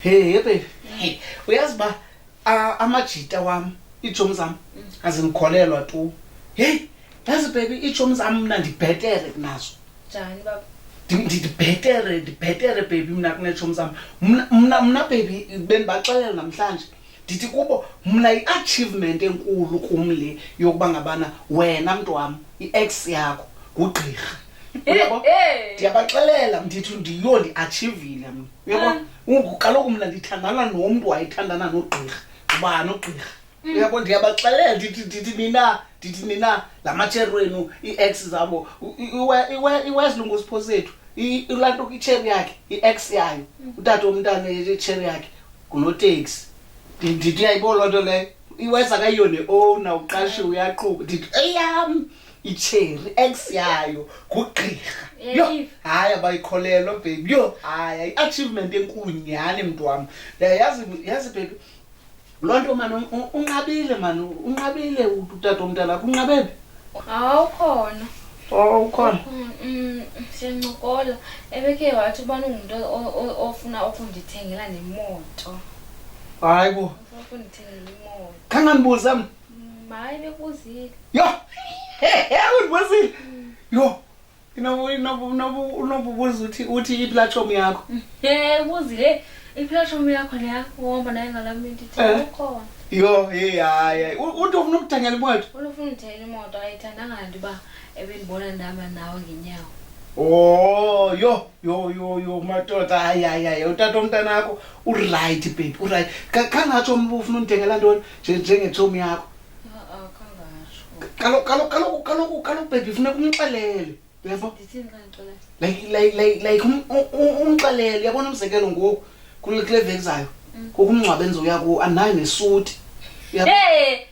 Hey baby, hey uyazi ba amajita wami ijomi zami azimkholelwa tu. Hey yazi baby ijomi zami mina ndibhetere kunazo. Njani baba? Ndibhetere baby mina kunejomi zami. Mna baby benibaxelela namhlanje ndithi kubo mna iachievement enkulu kum le yokuba ngabana wena mntu wami iex yakho ngugqirha. Uyabo? Ndiyabaxelela ndithi ndiyo ndiachievile mina. Uyabo? Kaloku mna ndithandana nomntu wayethandana nogqirha. Ubani ugqirha? Uyabo ndiyabaxelela ndithi nina la matsheri wenu iex zabo iwesilungu siphosethu ilanto icheri yakhe iex yayo utata womntana icheri yakhe ngunoteksi. Ndithi uyayibona loo nto leyo iweza kayiyo ne-owner uqashiwe uyaqhuba ndithi eyam icheri ex yayo ngugqirha. Yo hayi abayikholelwa baby. Yo hayi i-achievement enkulu nyhani mntu wami. Yazi baby loo nto mani unqabile utata womntana wakho unqabele. Awukhona. Ukhona? Siyancokola ebekhe wathi ubana ungumntu ofuna ukundithengela nemoto. Hayi bo Ukundithengela imoto. khanganibuza mna. Hayi bekuzile. Yo undibuzile. Yo unobubuza uthi iplatform yakho. Ubuzile iplatform yakho leya uhamba nayo ngalamini ukhona. Yo hayi uthi ufuna ukuthengela imoto. Ufuna undithengela imoto ayithandanga nto uba ebendibona ndihamba nawe ngenyawo. Oh yo madoda hayi utata womntana wakho uright baby uright. Kangatsho umntu ufuna undithengela ntoni njengejomi yakho. Kangasho. Kaloku baby funeka umxelele. Uyabo? Ndithini kanixolela? Like umxelele uyabona umzekelo ngoku kule veki zayo ngoku umngcwabo enzo yakho anayo nesuti. Hey